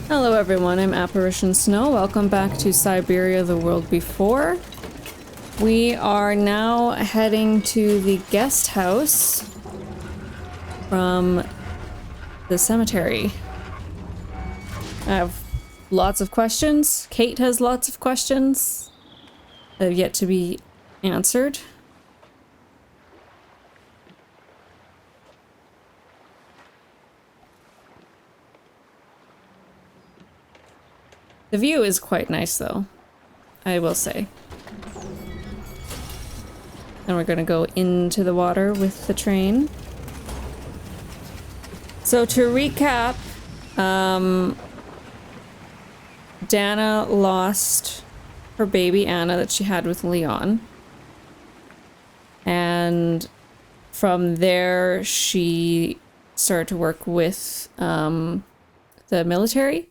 Hello everyone, I'm Apparition Snow. Welcome back to Syberia, the world before. We are now heading to the guest house from the cemetery. I have lots of questions. Kate has lots of questions that have yet to be answered. The view is quite nice though, I will say. And we're gonna go into the water with the train. So to recap, Dana lost her baby Anna that she had with Leon. And from there, she started to work with the military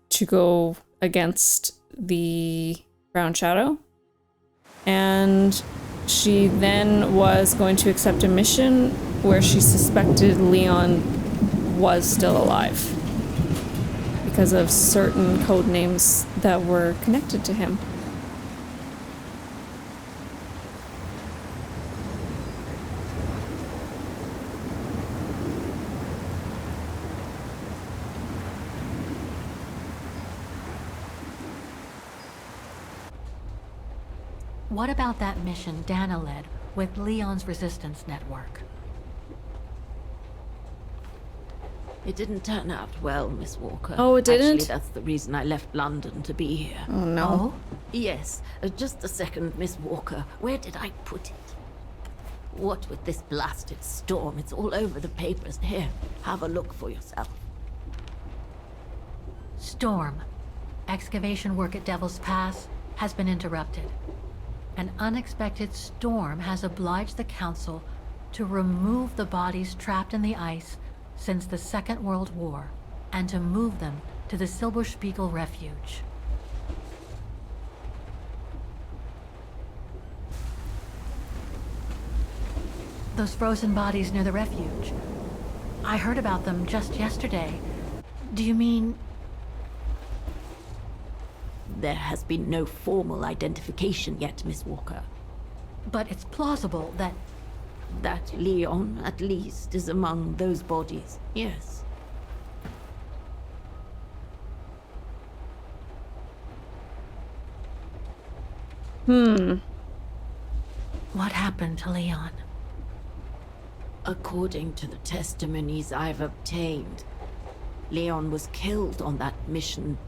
to go against the Brown Shadow. And she then was going to accept a mission where she suspected Leon was still alive because of certain code names that were connected to him. What about that mission Dana led with Leon's resistance network? It didn't turn out well, Miss Walker. Oh, it didn't? Actually, that's the reason I left London to be here. Oh no. Yes, just a second, Miss Walker. Where did I put it? What with this blasted storm? It's all over the papers. Here, have a look for yourself. Storm. Excavation work at Devil's Pass has been interrupted. An unexpected storm has obliged the Council to remove the bodies trapped in the ice since the Second World War and to move them to the Silberspiegel Refuge. Those frozen bodies near the refuge. I heard about them just yesterday. Do you mean... There has been no formal identification yet, Miss Walker. But it's plausible that... That Leon, at least, is among those bodies, yes. What happened to Leon? According to the testimonies I've obtained, Leon was killed on that mission.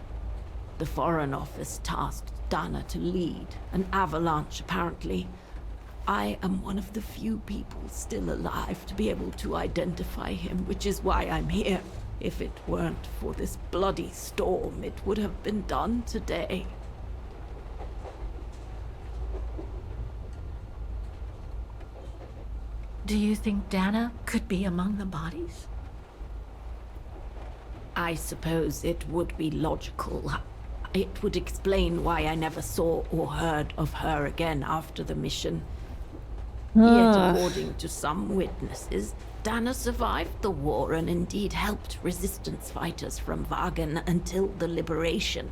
The Foreign Office tasked Dana to lead, an avalanche apparently. I am one of the few people still alive to be able to identify him, which is why I'm here. If it weren't for this bloody storm, it would have been done today. Do you think Dana could be among the bodies? I suppose it would be logical. It would explain why I never saw or heard of her again after the mission. Yet, according to some witnesses, Dana survived the war and indeed helped resistance fighters from Wagen until the liberation.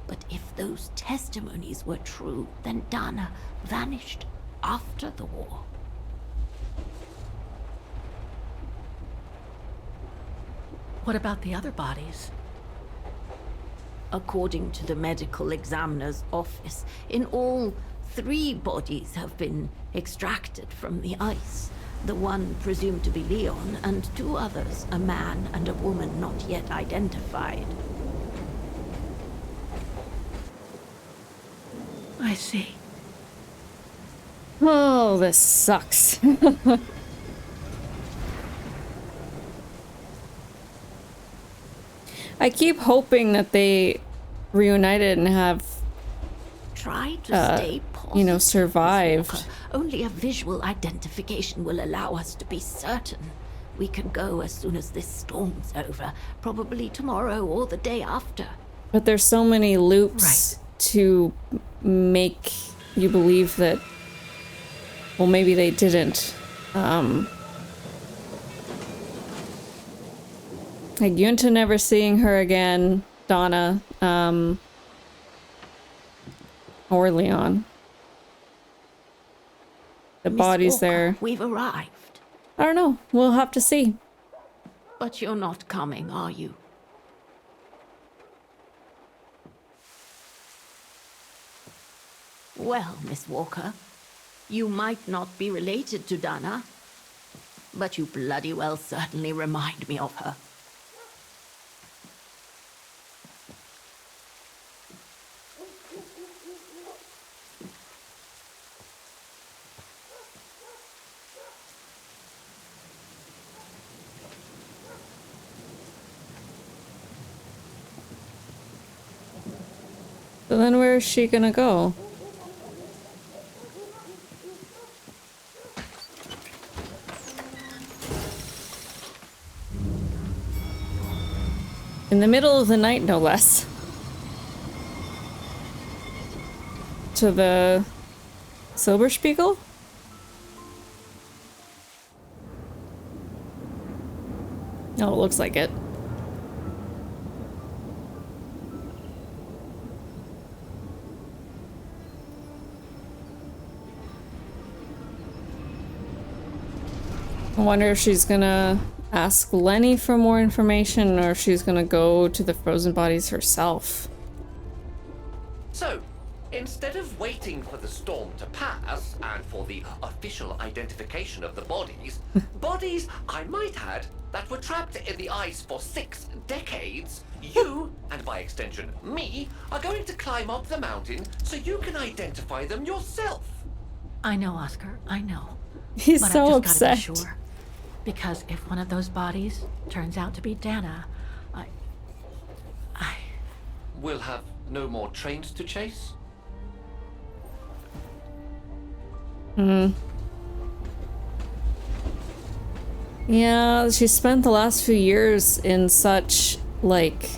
But if those testimonies were true, then Dana vanished after the war. What about the other bodies? According to the medical examiner's office, in all, 3 bodies have been extracted from the ice. The one presumed to be Leon, and 2 others, a man and a woman not yet identified. I see. Oh, this sucks. I keep hoping that they reunited and have, Try to stay positive, you know, Miss survived. Walker. Only a visual identification will allow us to be certain. We can go as soon as this storm's over, probably tomorrow or the day after. But there's so many loops to make you believe that, well, maybe they didn't. Like, Yunta never seeing her again, Donna, or Leon. The Miss body's Walker, there. We've arrived. I don't know. We'll have to see. But you're not coming, are you? Well, Miss Walker, you might not be related to Dana, but you bloody well certainly remind me of her. So then where is she gonna go? In the middle of the night, no less. To the Silberspiegel? Oh, it looks like it. I wonder if she's gonna ask Leni for more information or if she's gonna go to the frozen bodies herself. So, instead of waiting for the storm to pass and for the official identification of the bodies, bodies, I might add, that were trapped in the ice for 6 decades, you, and by extension me, are going to climb up the mountain so you can identify them yourself. I know, Oscar, I know. He's But so I've just upset. gotta be sure. Because if one of those bodies turns out to be Dana, We'll have no more trains to chase? Yeah, she spent the last few years in such, like,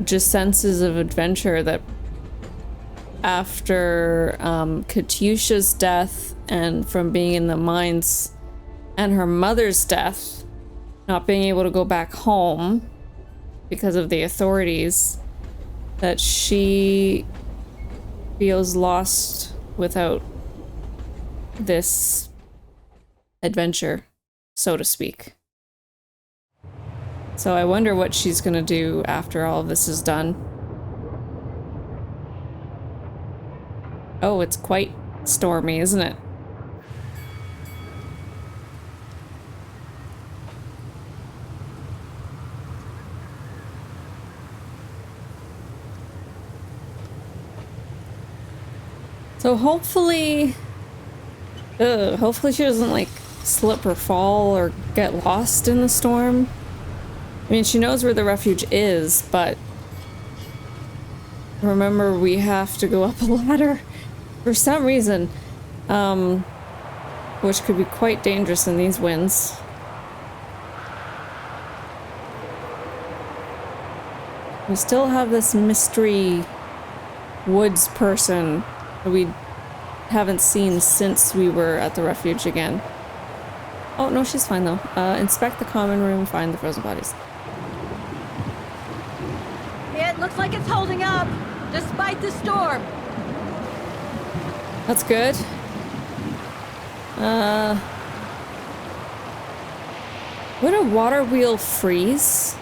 just senses of adventure that after Katyusha's death and from being in the mines and her mother's death, not being able to go back home because of the authorities, that she feels lost without this adventure, so to speak. So I wonder what she's gonna do after all of this is done. Oh, it's quite stormy, isn't it? So hopefully she doesn't like slip or fall or get lost in the storm. I mean, she knows where the refuge is, but remember we have to go up a ladder for some reason, which could be quite dangerous in these winds. We still have this mystery woods person that we haven't seen since we were at the refuge again. Oh, no, she's fine though. Inspect the common room, find the frozen bodies. it looks like it's holding up, despite the storm. That's good. Would a water wheel freeze?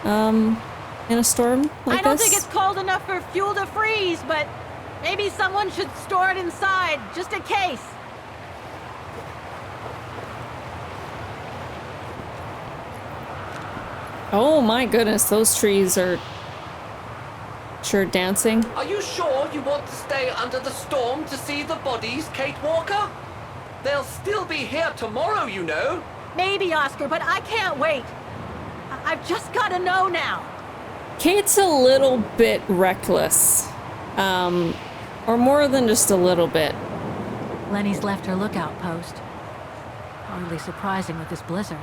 In a storm like this? I don't think it's cold enough for fuel to freeze, but maybe someone should store it inside, just in case. Oh my goodness, those trees are sure dancing. Are you sure you want to stay under the storm to see the bodies, Kate Walker? They'll still be here tomorrow, you know. Maybe, Oscar, but I can't wait. I've just gotta know now. Kate's a little bit reckless. Or more than just a little bit. Leni's left her lookout post. Hardly surprising with this blizzard.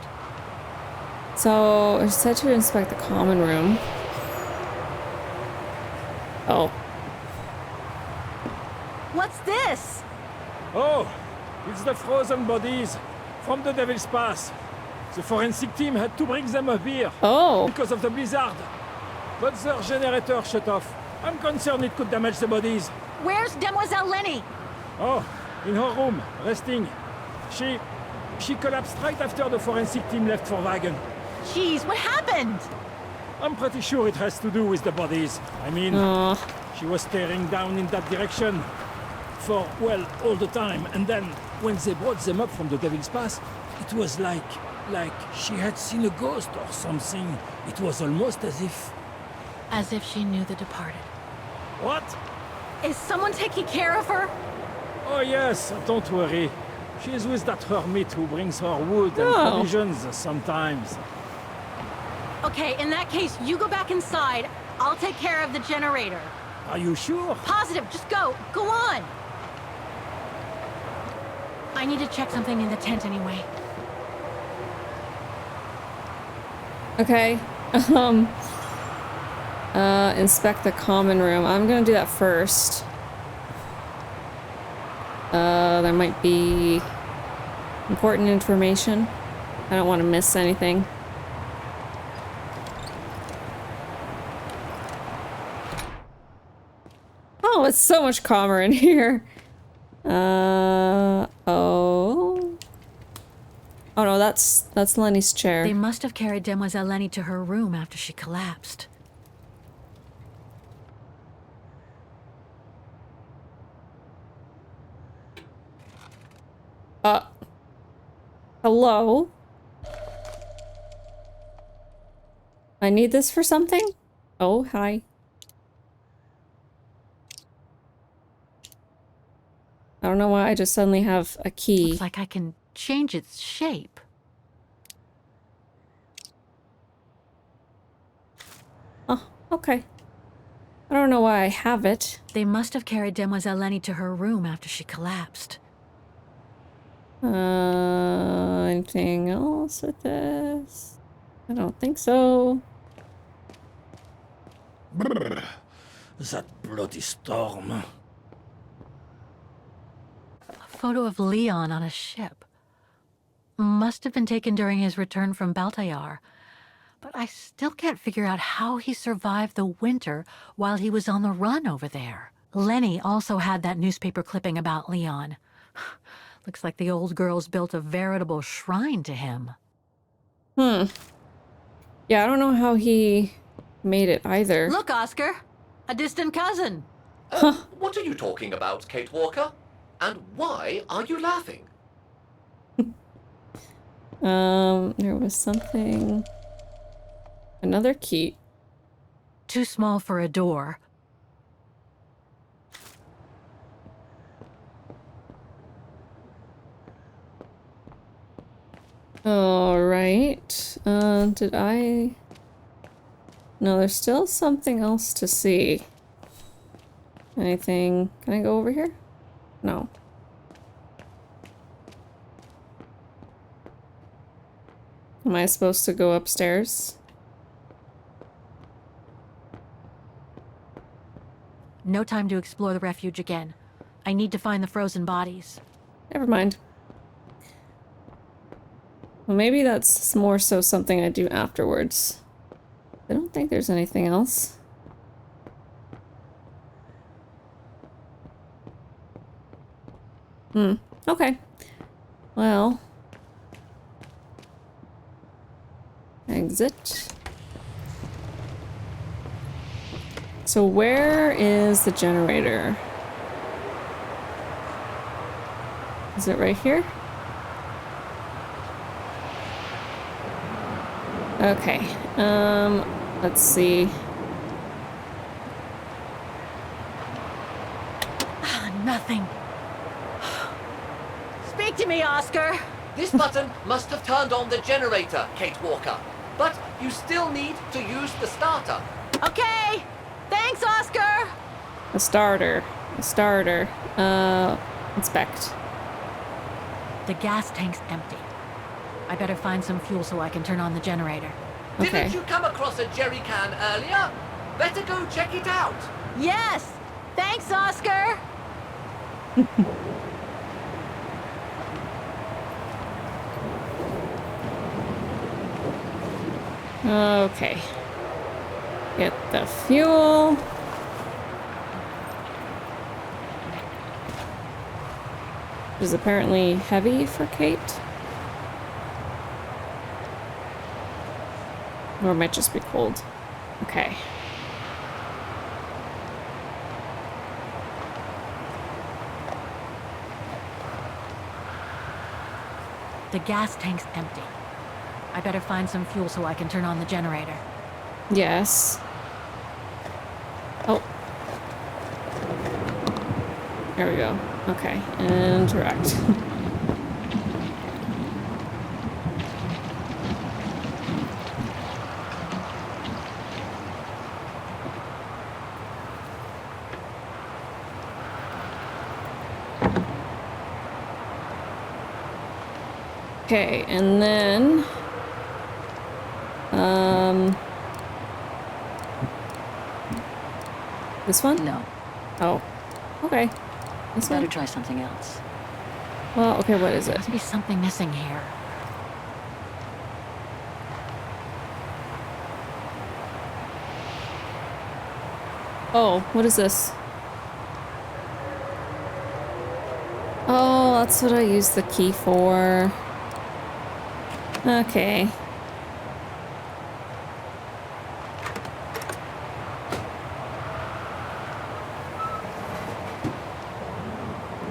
So, I said to inspect the common room. Oh. What's this? Oh, it's the frozen bodies from the Devil's Pass. The forensic team had to bring them up here Oh. because of the blizzard. But their generator shut off. I'm concerned it could damage the bodies. Where's Demoiselle Leni? Oh, in her room, resting. She collapsed right after the forensic team left for Wagen. Jeez, what happened? I'm pretty sure it has to do with the bodies. I mean, she was staring down in that direction for, well, all the time. And then, when they brought them up from the Devil's Pass, it was like she had seen a ghost or something. It was almost as if... As if she knew the departed. What? Is someone taking care of her? Oh yes, don't worry. She's with that hermit who brings her wood and provisions sometimes. Okay, in that case, you go back inside. I'll take care of the generator. Are you sure? Positive, just go. Go on. I need to check something in the tent anyway. Okay. Inspect the common room. I'm gonna do that first. There might be important information. I don't want to miss anything. Oh, it's so much calmer in here. Oh. Oh no, that's Lenny's chair. They must have carried Demoiselle Leni to her room after she collapsed. Hello? I need this for something? Oh, hi. I don't know why I just suddenly have a key. Looks like I can change its shape. Oh, okay. I don't know why I have it. They must have carried Demoiselle Leni to her room after she collapsed. Anything else with this? I don't think so. Brrr, that bloody storm. A photo of Leon on a ship. Must have been taken during his return from Baltayar. But I still can't figure out how he survived the winter while he was on the run over there. Leni also had that newspaper clipping about Leon. Looks like the old girl's built a veritable shrine to him. Yeah, I don't know how he made it either. Look, Oscar! A distant cousin! What are you talking about, Kate Walker? And why are you laughing? There was something... Another key. Too small for a door. Alright. Did I... No, there's still something else to see. Anything... Can I go over here? No. Am I supposed to go upstairs? No time to explore the refuge again. I need to find the frozen bodies. Never mind. Well, maybe that's more so something I do afterwards. I don't think there's anything else. Okay. Well. Exit. So where is the generator? Is it right here? Okay. Let's see. Nothing. Speak to me, Oscar! This button must have turned on the generator, Kate Walker. But you still need to use the starter. Okay! Thanks, Oscar! A starter. A starter. Inspect. The gas tank's empty. I better find some fuel so I can turn on the generator. Okay. Didn't you come across a jerry can earlier? Better go check it out. Yes! Thanks, Oscar! Okay. Get the fuel. Which is apparently heavy for Kate. Or it might just be cold. Okay. The gas tank's empty. I better find some fuel so I can turn on the generator. Yes. Oh. There we go. Okay. Interact. Okay, and then this one? No. Oh. Okay. This Better one? try something else. Well, okay, what is it? Must be something missing here. Oh, what is this? Oh, that's what I used the key for. Okay.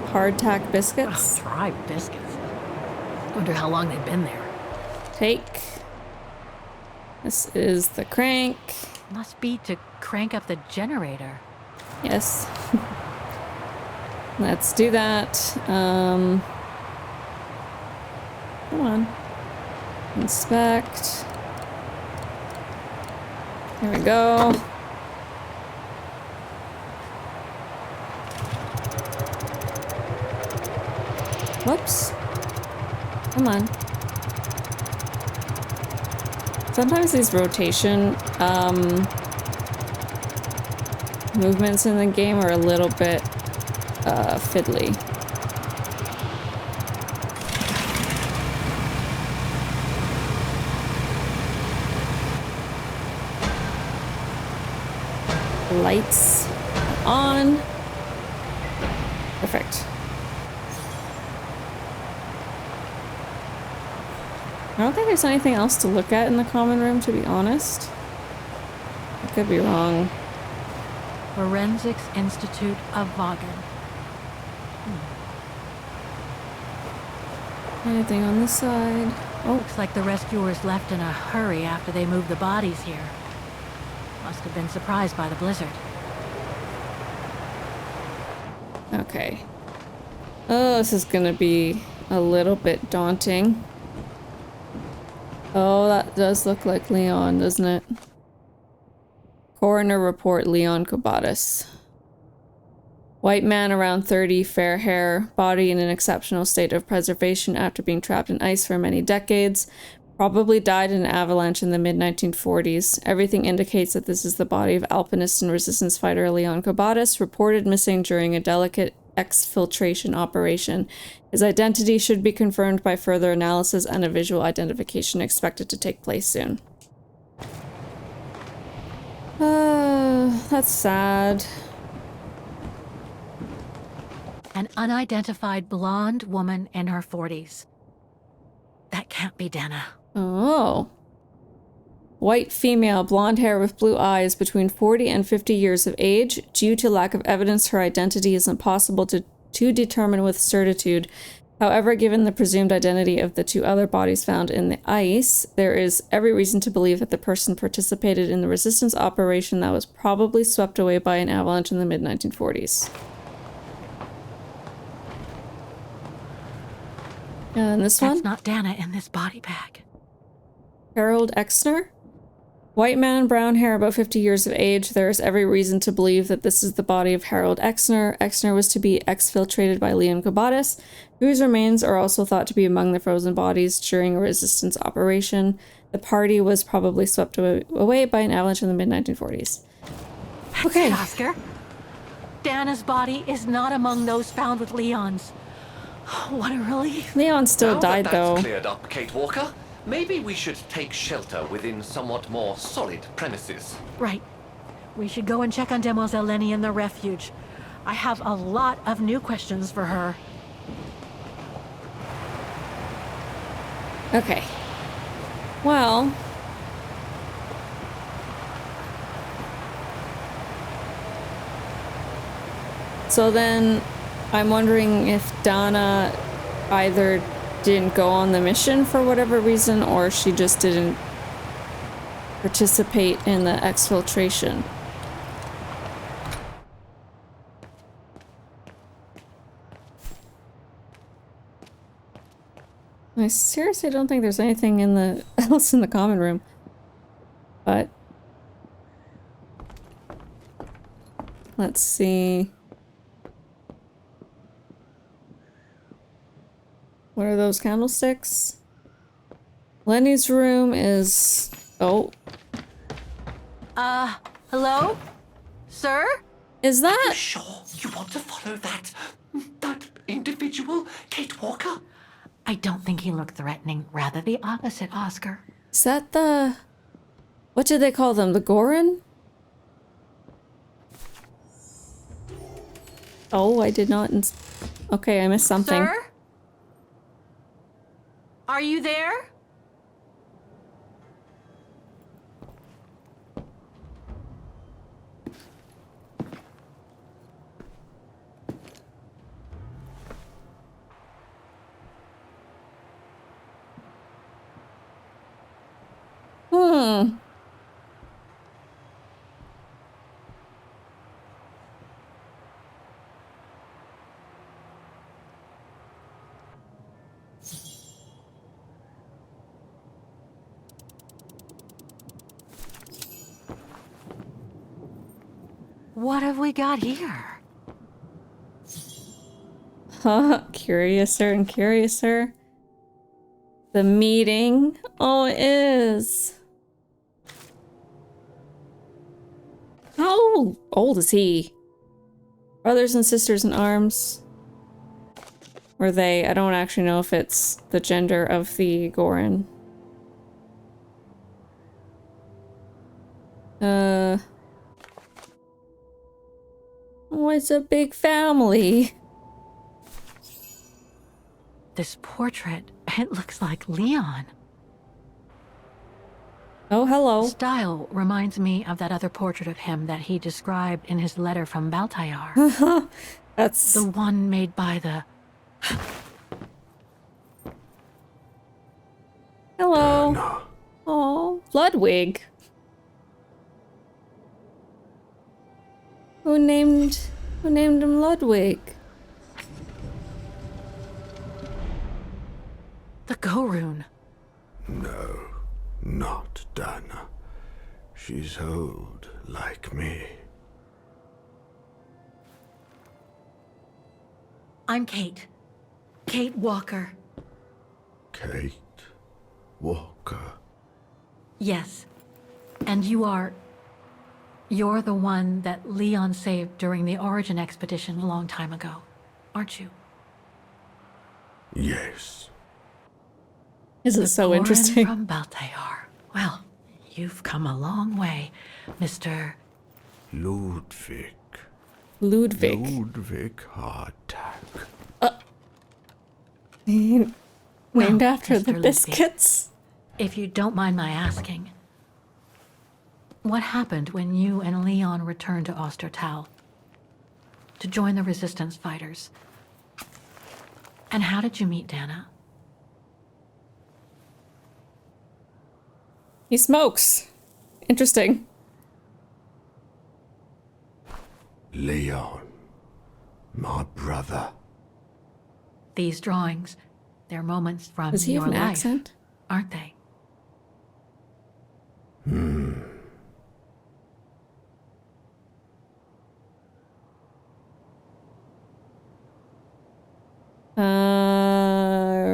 Hardtack biscuits. Oh, dry biscuits. Wonder how long they've been there. Take. This is the crank. Must be to crank up the generator. Yes. Let's do that. Come on. Inspect. There we go. Whoops. Come on. Sometimes these rotation movements in the game are a little bit fiddly. Lights on. Perfect. I don't think there's anything else to look at in the common room, to be honest. I could be wrong. Forensics Institute of Vaughan. Anything on this side? Oh, Looks like the rescuers left in a hurry after they moved the bodies here. Must have been surprised by the blizzard. okay. Oh, this is gonna be a little bit daunting. Oh, that does look like Leon, doesn't it? Coroner report, Leon Kobatis. White man around 30, fair hair, body in an exceptional state of preservation after being trapped in ice for many decades. Probably died in an avalanche in the mid-1940s. Everything indicates that this is the body of alpinist and resistance fighter Leon Kobatis, reported missing during a delicate exfiltration operation. His identity should be confirmed by further analysis and a visual identification expected to take place soon. That's sad. An unidentified blonde woman in her 40s. That can't be Dana. Oh. White female, blonde hair with blue eyes, between 40 and 50 years of age. Due to lack of evidence, her identity is impossible to determine with certitude. However, given the presumed identity of the two other bodies found in the ice, there is every reason to believe that the person participated in the resistance operation that was probably swept away by an avalanche in the mid-1940s. And this one? That's not Dana in this body bag. Harold Exner? White man, brown hair, about 50 years of age. There is every reason to believe that this is the body of Harold Exner. Exner was to be exfiltrated by Leon Kobatis, whose remains are also thought to be among the frozen bodies during a resistance operation. The party was probably swept away by an avalanche in the mid-1940s. Okay. That's it, Oscar. Dana's body is not among those found with Leon's. What a relief. Leon still Now died, that that's though. cleared up, Kate Walker, maybe we should take shelter within somewhat more solid premises. Right. We should go and check on Demoiselle Leni in the refuge. I have a lot of new questions for her. Okay. Well... So then, I'm wondering if Donna either didn't go on the mission for whatever reason, or she just didn't participate in the exfiltration. I seriously don't think there's anything in the else in the common room. But let's see. What are those candlesticks? Lenny's room is... Oh. Hello? Sir? Is Are you that... sure you want to follow that individual, Kate Walker? I don't think he looked threatening. Rather the opposite, Oscar. Is that the... What did they call them? The Gorin? Oh, I did not... Okay, I missed something. Sir? Are you there? What have we got here? Huh, curiouser and curiouser. The meeting. Oh, it is. How old is he? Brothers and sisters in arms. Or they. I don't actually know if it's the gender of the Gorin. Oh, it's a big family. This portrait, it looks like Leon. Oh, hello. Style reminds me of that other portrait of him that he described in his letter from Baltayar. That's... The one made by the... Hello. No. Oh, Ludwig. Who named him Ludwig? The Go-Rune. No, not Dana. She's old, like me. I'm Kate. Kate Walker. Kate Walker. Yes. And you're the one that Leon saved during the Origin expedition a long time ago, aren't you? Yes. This is so Gorin interesting. From Baltayar. Well, you've come a long way, Mr. Ludwig. Ludwig. Ludwig Hardtack. Named Well, after the Mr. Ludwig. biscuits. If you don't mind my asking, what happened when you and Leon returned to Ostertal to join the Resistance fighters? And how did you meet Dana? He smokes. Interesting. Leon. My brother. These drawings, they're moments from Does he your have an life, accent? aren't they?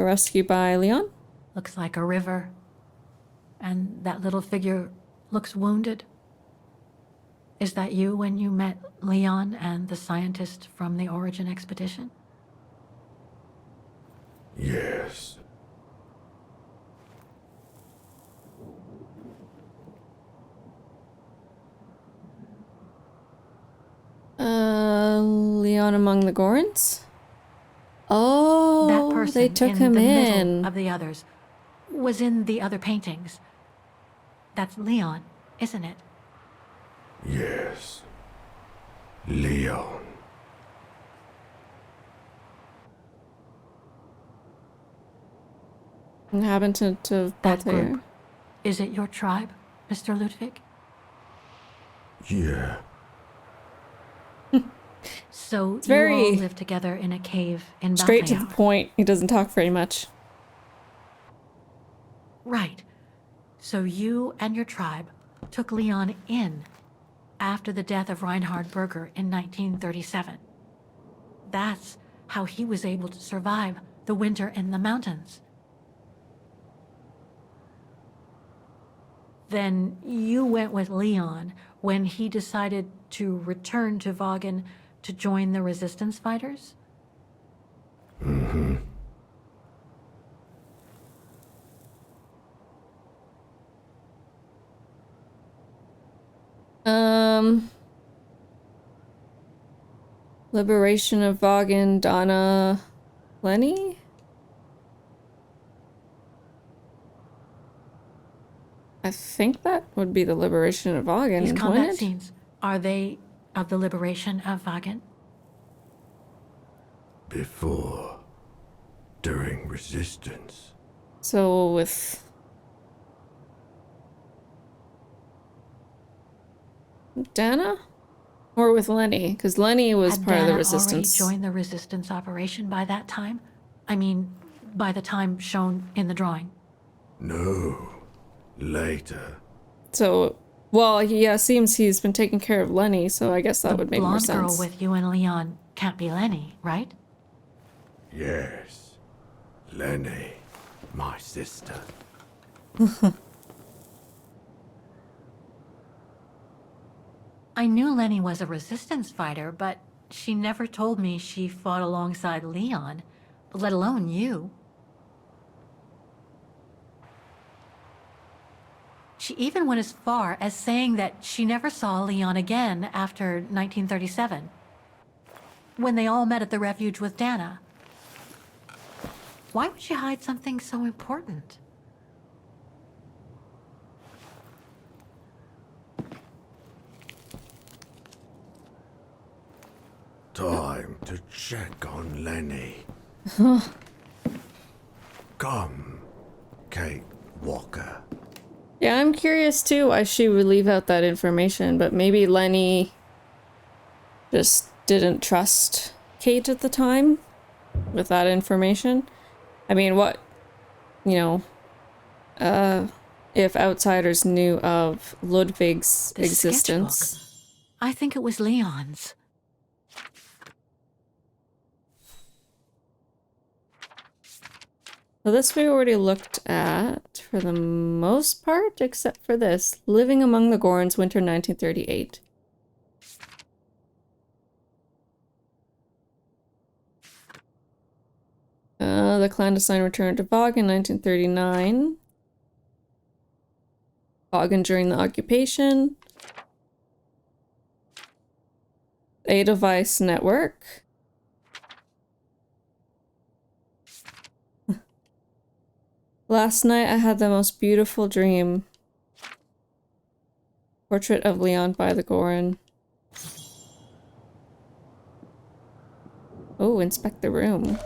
Rescued by Leon? Looks like a river. And that little figure looks wounded. Is that you when you met Leon and the scientist from the Origin expedition? Yes. Leon among the Gorns? Oh, That person they took in him the in. middle of the others was in the other paintings. That's Leon, isn't it? Yes. Leon. Inhabitant of That Baltair. group. Is it your tribe, Mr. Ludwig? Yeah. So It's you very all live together in a cave in straight to the Baltair. point. He doesn't talk very much. Right. So you and your tribe took Leon in after the death of Reinhard Berger in 1937. That's how he was able to survive the winter in the mountains. Then you went with Leon when he decided to return to Vaughan to join the resistance fighters? Mm-hmm. Liberation of Vaughan, Donna, Leni? I think that would be the liberation of Vaughan, These combat wouldn't it? scenes, are they of the liberation of Vaughan? Before. During resistance. So with Dana? Or with Leni? Because Leni was Had part of the Dana resistance. already joined the resistance operation by that time? I mean, by the time shown in the drawing. No. Later. So, well, yeah, seems he's been taking care of Leni, so I guess that would make more blonde sense. girl with you and Leon can't be Leni, right? Yes. Leni. My sister. I knew Leni was a resistance fighter, but she never told me she fought alongside Leon, let alone you. She even went as far as saying that she never saw Leon again after 1937, when they all met at the Refuge with Dana. Why would she hide something so important? Time to check on Leni. Come, Kate Walker. Yeah, I'm curious too why she would leave out that information, but maybe Leni just didn't trust Kate at the time with that information. I mean, what, you know, if outsiders knew of Ludwig's The existence. sketchbook. I think it was Leon's. Well, this we already looked at for the most part, except for this. Living Among the Gorns, winter 1938. The clandestine return to Vaughan, 1939. Vaughan during the occupation. Edelweiss Network. Last night I had the most beautiful dream. Portrait of Leon by the Goran. Oh, inspect the room.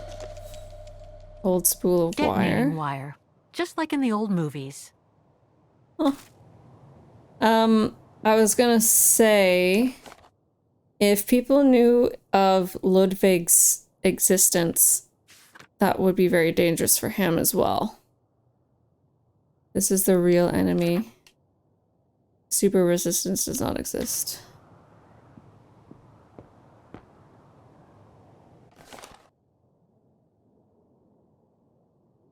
Old spool of Detonating wire. wire. Just like in the old movies. Huh. I was gonna say, if people knew of Ludwig's existence, that would be very dangerous for him as well. This is the real enemy. Super resistance does not exist.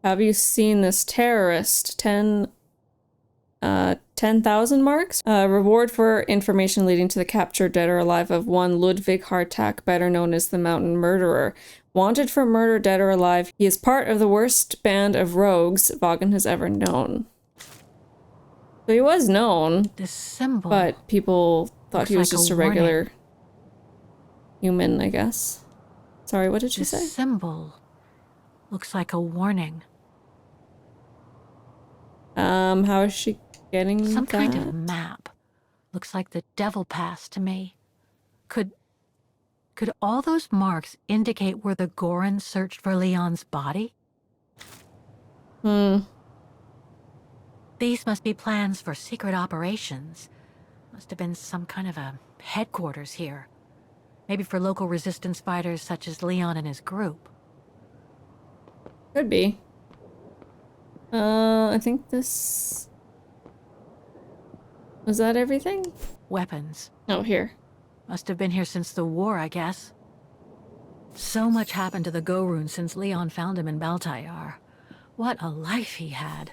Have you seen this terrorist? 10,000 marks? Reward for information leading to the capture, dead or alive, of one Ludwig Hartak, better known as the Mountain Murderer. Wanted for murder, dead or alive, he is part of the worst band of rogues Vaughan has ever known. So he was known, This symbol. but people thought Looks he was like just a a regular human, I guess. Sorry, what did she This say? symbol looks like a warning. How is she getting Some that? kind of map. Looks like the Devil Pass to me. Could all those marks indicate where the Goran searched for Leon's body? These must be plans for secret operations. Must have been some kind of a headquarters here. Maybe for local resistance fighters such as Leon and his group. Could be. I think this... Was that everything? Weapons. Oh, here. Must have been here since the war, I guess. So much happened to the Gorun since Leon found him in Baltayar. What a life he had.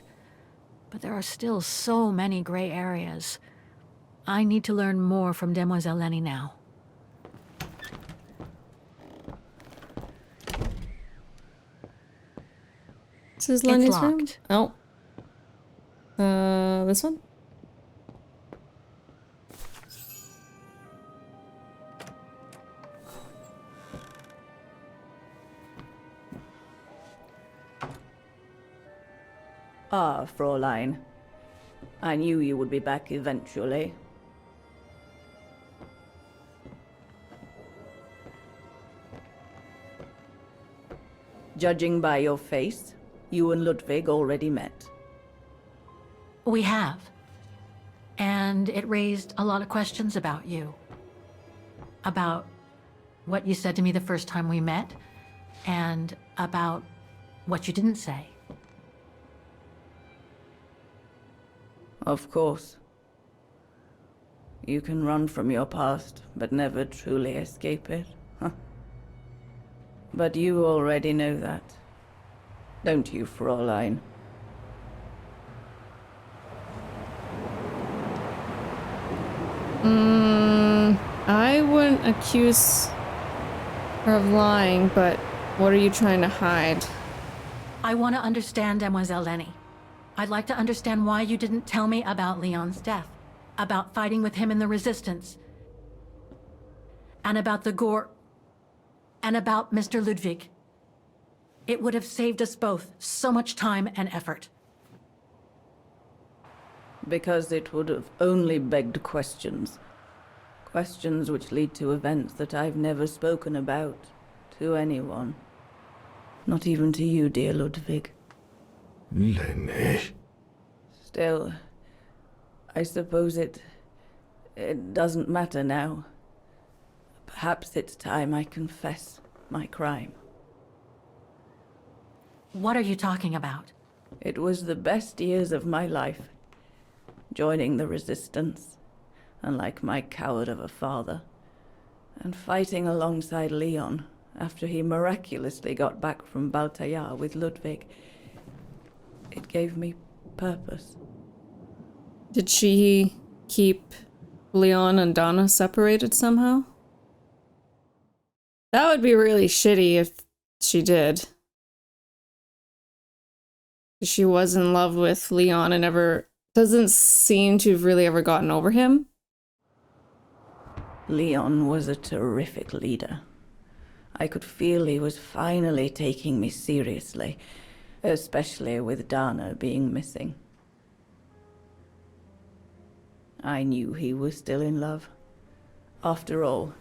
But there are still so many gray areas. I need to learn more from Demoiselle Leni now. This is Leni's room? locked. Oh. This one? Ah, Fräulein. I knew you would be back eventually. Judging by your face, you and Ludwig already met. We have. And it raised a lot of questions about you. About what you said to me the first time we met, and about what you didn't say. Of course. You can run from your past, but never truly escape it. Huh. But you already know that. Don't you, Fräulein? I wouldn't accuse her of lying, but what are you trying to hide? I want to understand Demoiselle Leni. I'd like to understand why you didn't tell me about Leon's death, about fighting with him in the Resistance, and about the Gore, and about Mr. Ludwig. It would have saved us both so much time and effort. Because it would have only begged questions. Questions which lead to events that I've never spoken about to anyone. Not even to you, dear Ludwig. Leni. Still, I suppose it doesn't matter now. Perhaps it's time I confess my crime. What are you talking about? It was the best years of my life. Joining the Resistance, unlike my coward of a father, and fighting alongside Leon after he miraculously got back from Baltayar with Ludwig. It gave me purpose. Did she keep Leon and Donna separated somehow? That would be really shitty if she did. She was in love with Leon and never doesn't seem to have really ever gotten over him. Leon was a terrific leader. I could feel he was finally taking me seriously, especially with Dana being missing. I knew he was still in love. After all,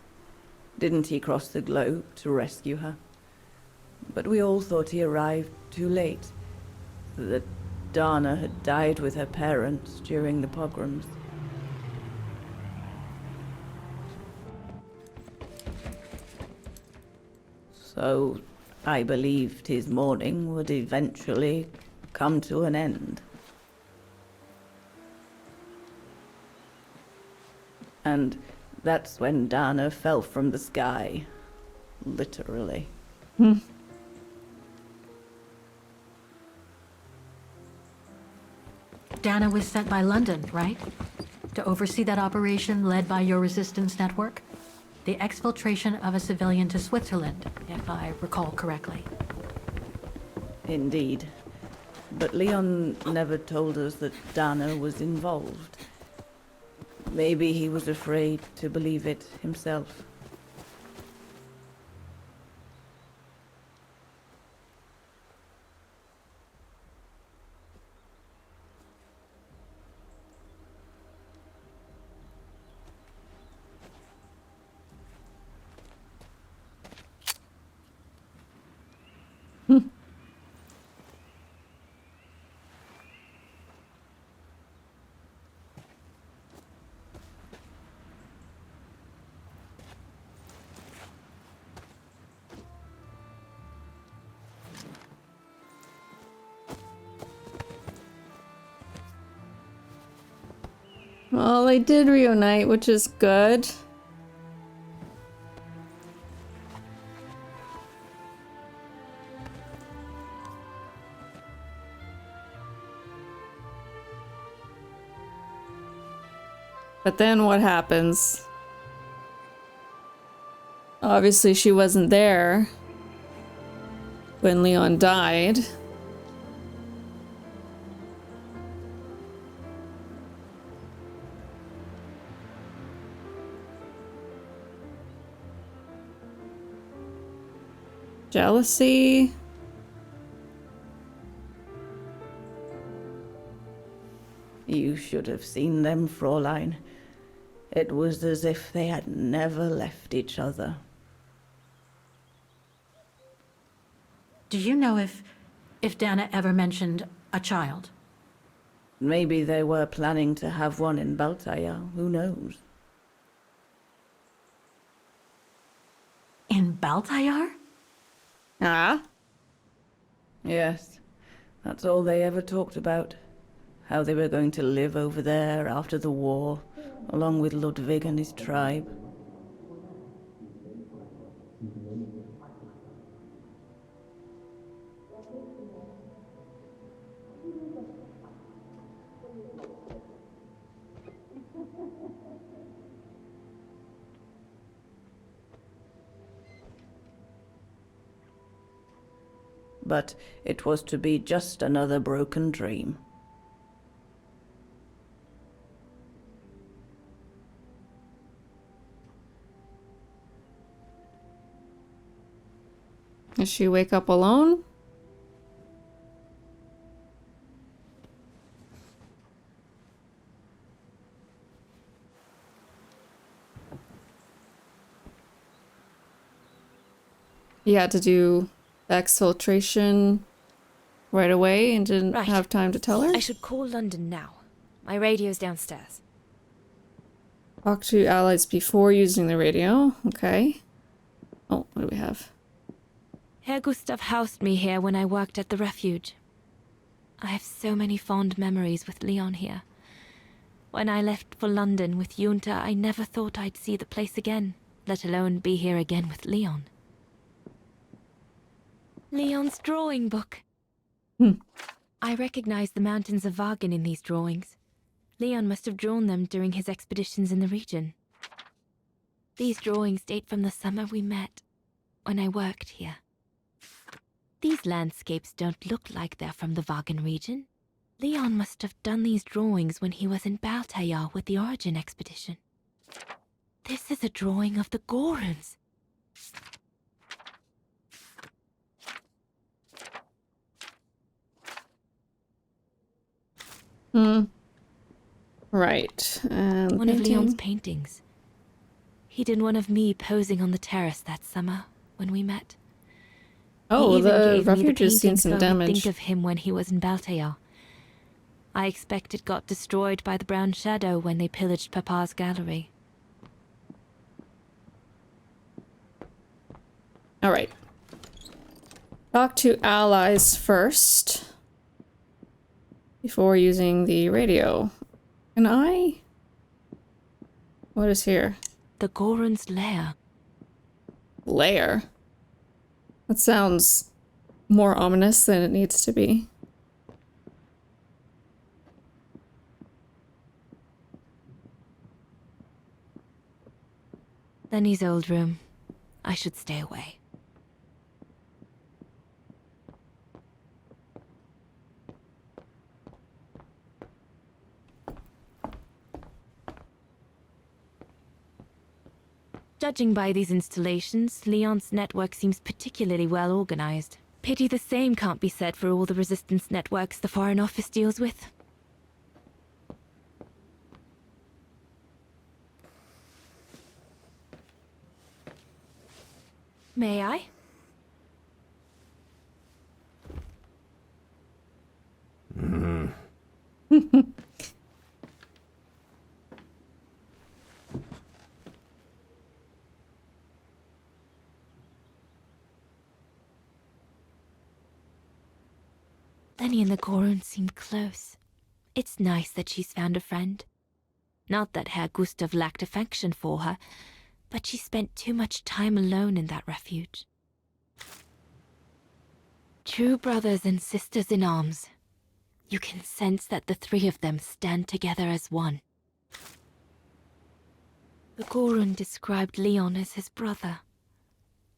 didn't he cross the globe to rescue her? But we all thought he arrived too late, that Dana had died with her parents during the pogroms. So I believed his mourning would eventually come to an end. And that's when Dana fell from the sky, literally. Dana was sent by London, right? To oversee that operation led by your resistance network? The exfiltration of a civilian to Switzerland, if I recall correctly. Indeed. But Leon never told us that Dana was involved. Maybe he was afraid to believe it himself. Well, they did reunite, which is good. But then what happens? Obviously, she wasn't there when Leon died. Jealousy. You should have seen them, Fräulein. It was as if they had never left each other. Do you know if Dana ever mentioned a child? Maybe they were planning to have one in Baltaya, who knows? In Baltayar? Ah? Yes, that's all they ever talked about. How they were going to live over there after the war, along with Ludwig and his tribe. But it was to be just another broken dream. Does she wake up alone? You had to do exfiltration right away and didn't Right. have time to tell her? I should call London now. My radio's downstairs. Talk to allies before using the radio. Okay. Oh, what do we have? Herr Gustav housed me here when I worked at the Refuge. I have so many fond memories with Leon here. When I left for London with Junta, I never thought I'd see the place again, let alone be here again with Leon. Leon's drawing book. I recognize the mountains of Vagen in these drawings. Leon must have drawn them during his expeditions in the region. These drawings date from the summer we met, when I worked here. These landscapes don't look like they're from the Vagen region. Leon must have done these drawings when he was in Baltayar with the Origin expedition. This is a drawing of the Gorons. Right. And One of painting. Leon's paintings. He did one of me posing on the terrace that summer when we met. Oh, He even the gave me refuge has seen painting some so I would damage. think of him when he was in Baltayar. I expect it got destroyed by the Brown Shadow when they pillaged Papa's gallery. Alright. Talk to allies first. Before using the radio. Can I? What is here? The Goron's lair. Lair? That sounds more ominous than it needs to be. Leni's old room. I should stay away. Judging by these installations, Leon's network seems particularly well organized. Pity the same can't be said for all the resistance networks the Foreign Office deals with. May I? Leni and the Goron seem close. It's nice that she's found a friend. Not that Herr Gustav lacked affection for her, but she spent too much time alone in that refuge. True brothers and sisters in arms. You can sense that the three of them stand together as one. The Gorun described Leon as his brother.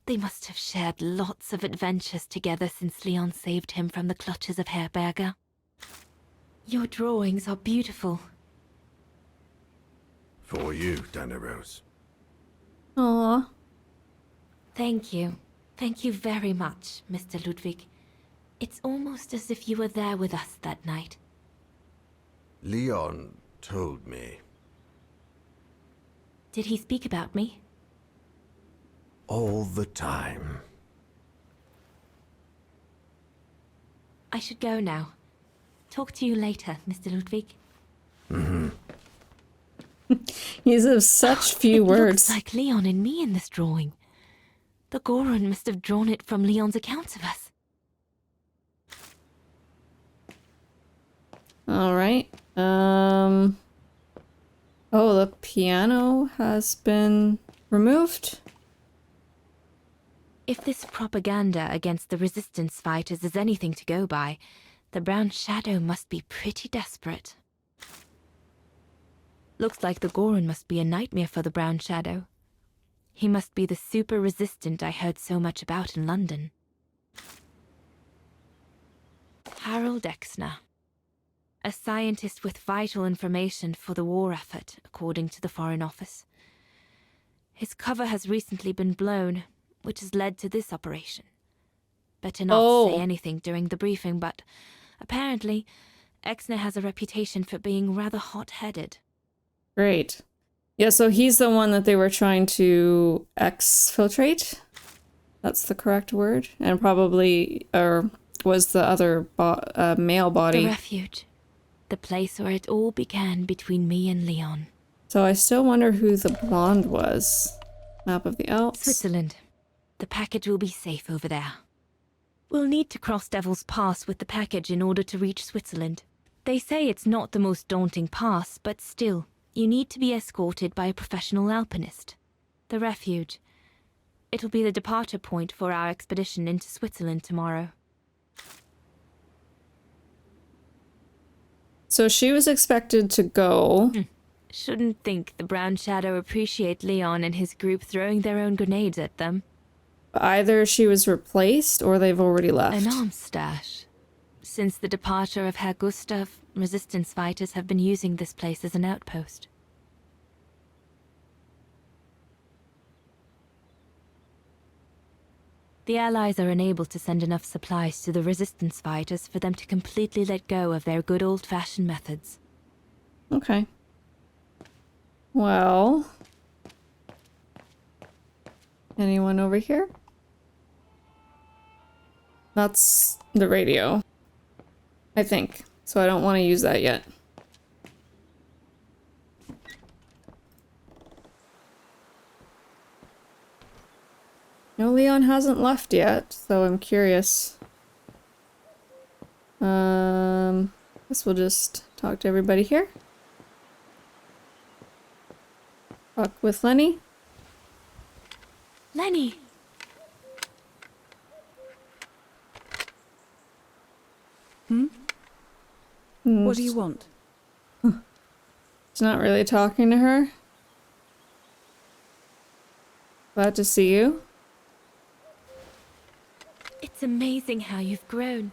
They must have shared lots of adventures together since Leon saved him from the clutches of Herberger. Your drawings are beautiful. For you, Dannerose. Aw. Thank you. Thank you very much, Mr. Ludwig. It's almost as if you were there with us that night. Leon told me. Did he speak about me? All the time. I should go now. Talk to you later, Mr. Ludwig. He's of such few It words. looks like Leon and me in this drawing. The Gorun must have drawn it from Leon's accounts of us. All right. Oh, the piano has been removed. If this propaganda against the resistance fighters is anything to go by, the Brown Shadow must be pretty desperate. Looks like the Gorun must be a nightmare for the Brown Shadow. He must be the super resistant I heard so much about in London. Harold Exner. A scientist with vital information for the war effort, according to the Foreign Office. His cover has recently been blown, which has led to this operation. Better not say anything during the briefing, but apparently, Exner has a reputation for being rather hot-headed. Great. Yeah, so he's the one that they were trying to exfiltrate. That's the correct word. And probably, or was the other male body. The Refuge. The place where it all began between me and Leon. So I still wonder who the blonde was. Map of the Alps. Switzerland. The package will be safe over there. We'll need to cross Devil's Pass with the package in order to reach Switzerland. They say it's not the most daunting pass, but still, you need to be escorted by a professional alpinist. The Refuge. It'll be the departure point for our expedition into Switzerland tomorrow. So she was expected to go. Shouldn't think the Brown Shadow appreciate Leon and his group throwing their own grenades at them. Either she was replaced or they've already left. An arms stash. Since the departure of Herr Gustav, resistance fighters have been using this place as an outpost. The Allies are unable to send enough supplies to the resistance fighters for them to completely let go of their good old-fashioned methods. Okay. Well... anyone over here? That's the radio. I think. So I don't want to use that yet. No, Leon hasn't left yet, so I'm curious. Guess we'll just talk to everybody here. Talk with Leni. Leni! What do you want? He's not really talking to her. Glad to see you. It's amazing how you've grown.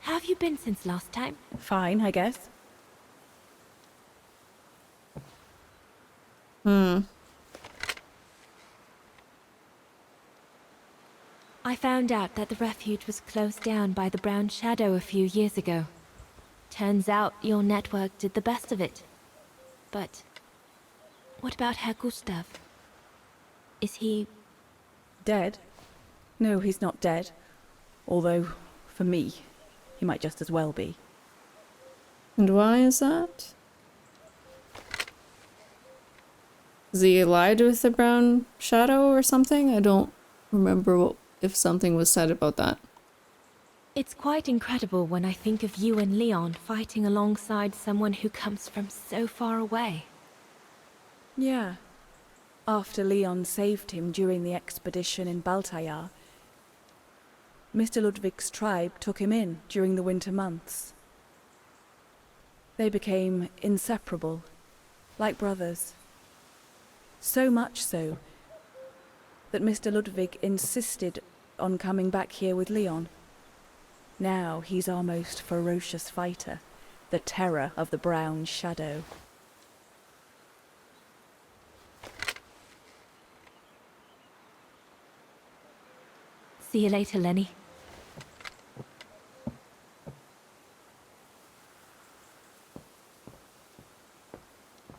How have you been since last time? Fine, I guess. I found out that the refuge was closed down by the Brown Shadow a few years ago. Turns out your network did the best of it. But what about Herr Gustav? Is he... Dead? No, he's not dead. Although, for me, he might just as well be. And why is that? Is he allied with the Brown Shadow or something? I don't remember if something was said about that. It's quite incredible when I think of you and Leon fighting alongside someone who comes from so far away. Yeah. After Leon saved him during the expedition in Baltayar, Mr. Ludwig's tribe took him in during the winter months. They became inseparable, like brothers. So much so that Mr. Ludwig insisted on coming back here with Leon. Now he's our most ferocious fighter, the terror of the Brown Shadow. See you later, Leni.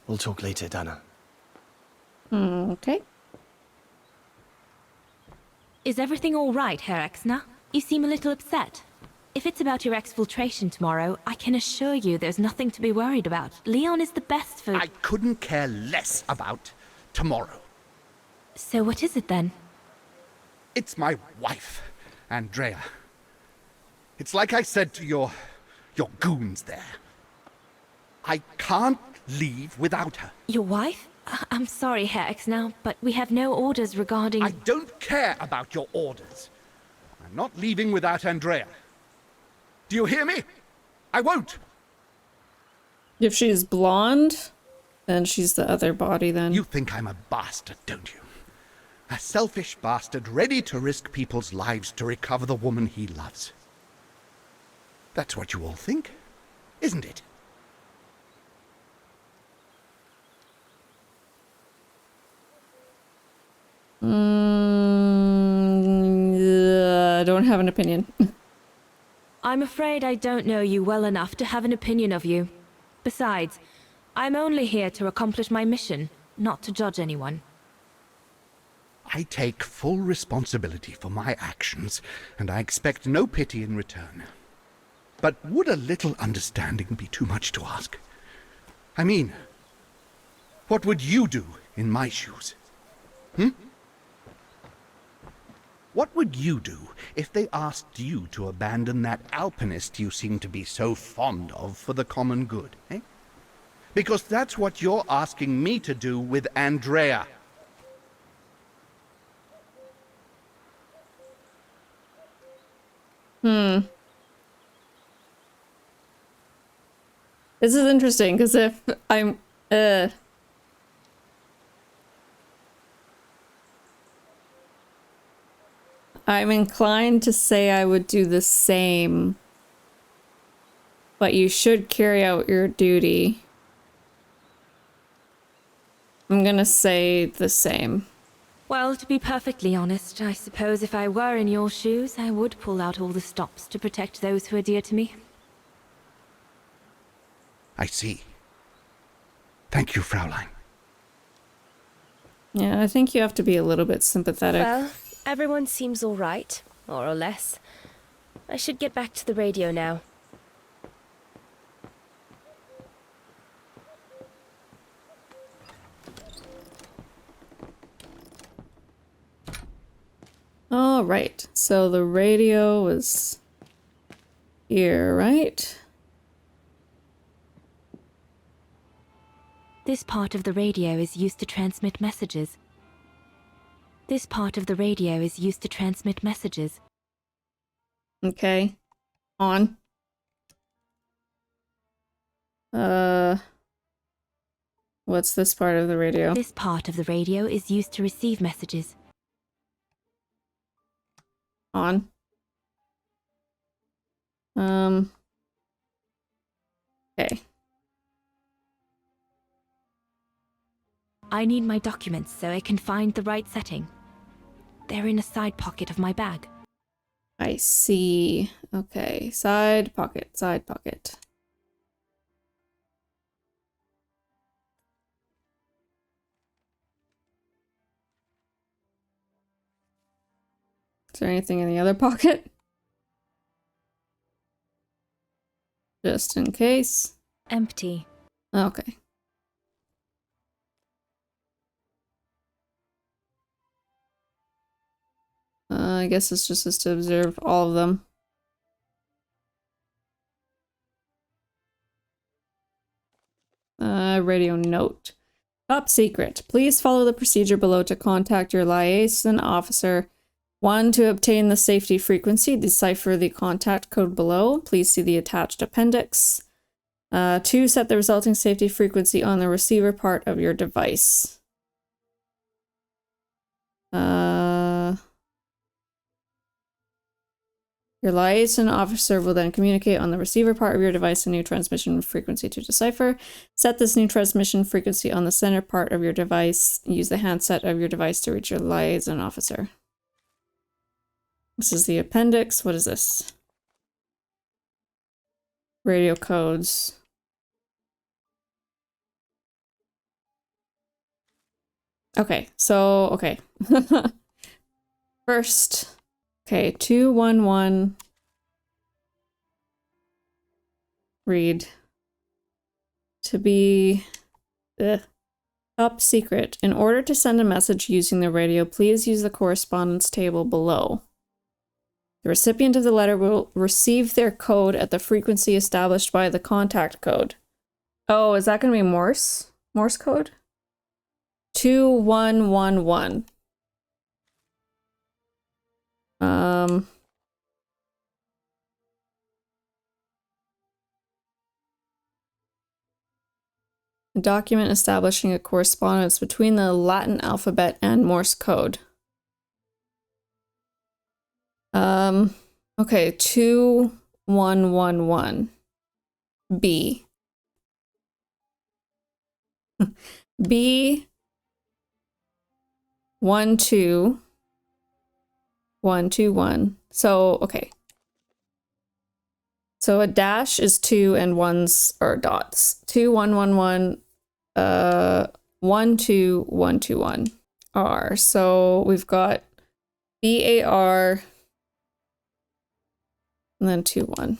We'll talk later, Dana. Okay. Is everything all right, Herr Exner? You seem a little upset. If it's about your exfiltration tomorrow, I can assure you there's nothing to be worried about. Leon is the best for... I couldn't care less about tomorrow. So what is it then? It's my wife, Andrea. It's like I said to your goons there. I can't leave without her. Your wife? I'm sorry, Herr Exner, but we have no orders regarding... I don't care about your orders. I'm not leaving without Andrea. Do you hear me? I won't. If she's blonde, then she's the other body then. You think I'm a bastard, don't you? A selfish bastard ready to risk people's lives to recover the woman he loves. That's what you all think, isn't it? I don't have an opinion. I'm afraid I don't know you well enough to have an opinion of you. Besides, I'm only here to accomplish my mission, not to judge anyone. I take full responsibility for my actions, and I expect no pity in return. But would a little understanding be too much to ask? I mean, what would you do in my shoes? What would you do if they asked you to abandon that alpinist you seem to be so fond of for the common good, eh? Because that's what you're asking me to do with Andrea. This is interesting, because if I'm, I'm inclined to say I would do the same, but you should carry out your duty. I'm gonna say the same. Well, to be perfectly honest, I suppose if I were in your shoes, I would pull out all the stops to protect those who are dear to me. I see. Thank you, Fraulein. Yeah, I think you have to be a little bit sympathetic. Well, everyone seems all right, more or less. I should get back to the radio now. All right, so the radio was here, right? This part of the radio is used to transmit messages. This part of the radio is used to transmit messages. Okay. On. What's this part of the radio? This part of the radio is used to receive messages. On. Okay. I need my documents so I can find the right setting. They're in a side pocket of my bag. I see. Okay. Side pocket, side pocket. Is there anything in the other pocket? Just in case. Empty. Okay. I guess it's just to observe all of them. radio note. Top secret. Please follow the procedure below to contact your liaison officer. 1. To obtain the safety frequency, decipher the contact code below. Please see the attached appendix. 2. Set the resulting safety frequency on the receiver part of your device. Your liaison officer will then communicate on the receiver part of your device a new transmission frequency to decipher. Set this new transmission frequency on the center part of your device. Use the handset of your device to reach your liaison officer. This is the appendix. What is this? Radio codes. Okay, so, okay. First, okay, 211. Read. To be top secret. In order to send a message using the radio, please use the correspondence table below. The recipient of the letter will receive their code at the frequency established by the contact code. Oh, is that going to be Morse? Morse code? 2111. A document establishing a correspondence between the Latin alphabet and Morse code. Okay, 2111. B. B 12121. So, okay. So a dash is 2 and ones are dots. 2111 12121 R. So we've got BAR and then 21.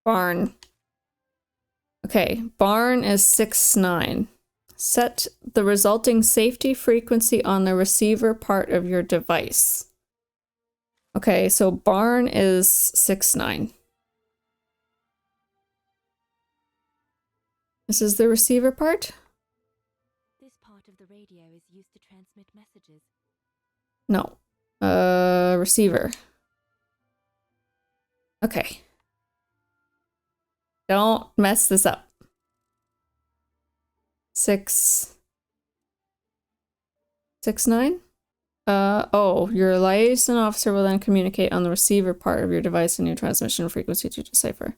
Barn. Okay, barn is 69. Set the resulting safety frequency on the receiver part of your device. Okay, so barn is 69. This is the receiver part? This part of the radio is used to transmit messages. No. Receiver. Okay. Don't mess this up. 669? Oh, your liaison officer will then communicate on the receiver part of your device a new transmission frequency to decipher.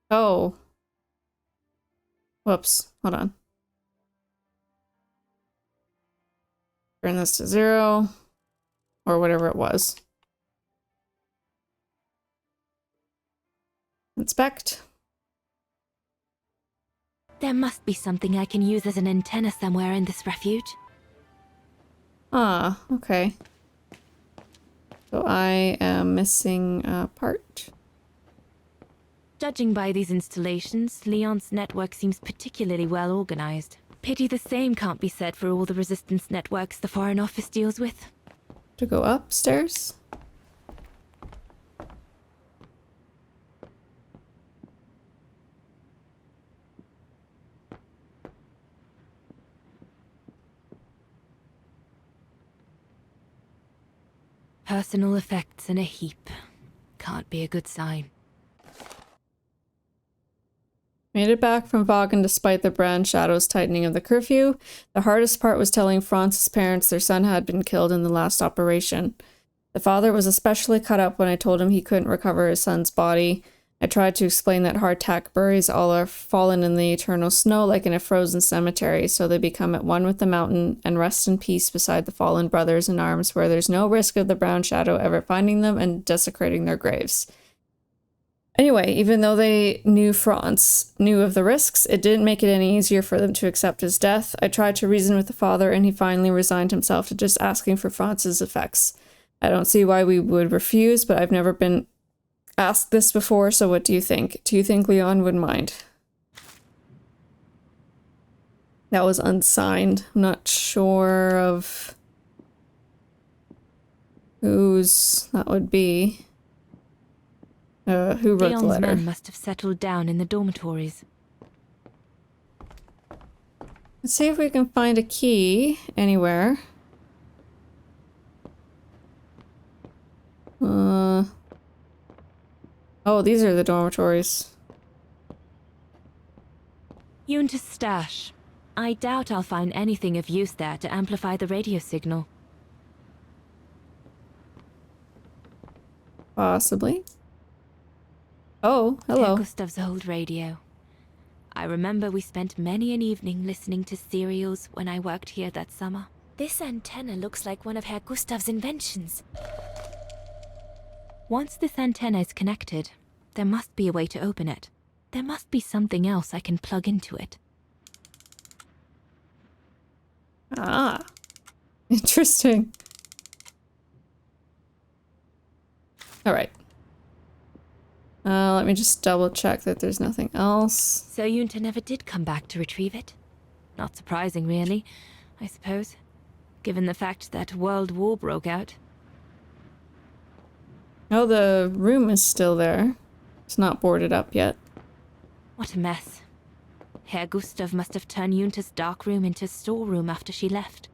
Oh. Whoops. Hold on. Turn this to 0. Or whatever it was. Inspect. There must be something I can use as an antenna somewhere in this refuge. Ah, okay. So I am missing a part. Judging by these installations, Leon's network seems particularly well organized. Pity the same can't be said for all the resistance networks the Foreign Office deals with. To go upstairs? Personal effects in a heap. Can't be a good sign. Made it back from Vaughan despite the brown shadows tightening of the curfew. The hardest part was telling France's parents their son had been killed in the last operation. The father was especially cut up when I told him he couldn't recover his son's body. I tried to explain that hardtack buries all are fallen in the eternal snow like in a frozen cemetery, so they become at one with the mountain and rest in peace beside the fallen brothers in arms where there's no risk of the brown shadow ever finding them and desecrating their graves. Anyway, even though they knew France knew of the risks, it didn't make it any easier for them to accept his death. I tried to reason with the father, and he finally resigned himself to just asking for France's effects. I don't see why we would refuse, but I've never been asked this before, so what do you think? Do you think Leon would mind? That was unsigned. I'm not sure of whose that would be. Who wrote the Leon's letter? men must have settled down in the dormitories. Let's see if we can find a key anywhere. Oh, these are the dormitories. Yunta's stash. I doubt I'll find anything of use there to amplify the radio signal. Possibly. Oh, hello. Herr Gustav's old radio. I remember we spent many an evening listening to serials when I worked here that summer. This antenna looks like one of Herr Gustav's inventions. Once this antenna is connected, there must be a way to open it. There must be something else I can plug into it. Ah. Interesting. Alright. Let me just double check that there's nothing else. So Yunta never did come back to retrieve it? Not surprising, really, I suppose, given the fact that World War broke out. Oh, the room is still there. It's not boarded up yet. What a mess. Herr Gustav must have turned Yunta's dark room into a storeroom after she left.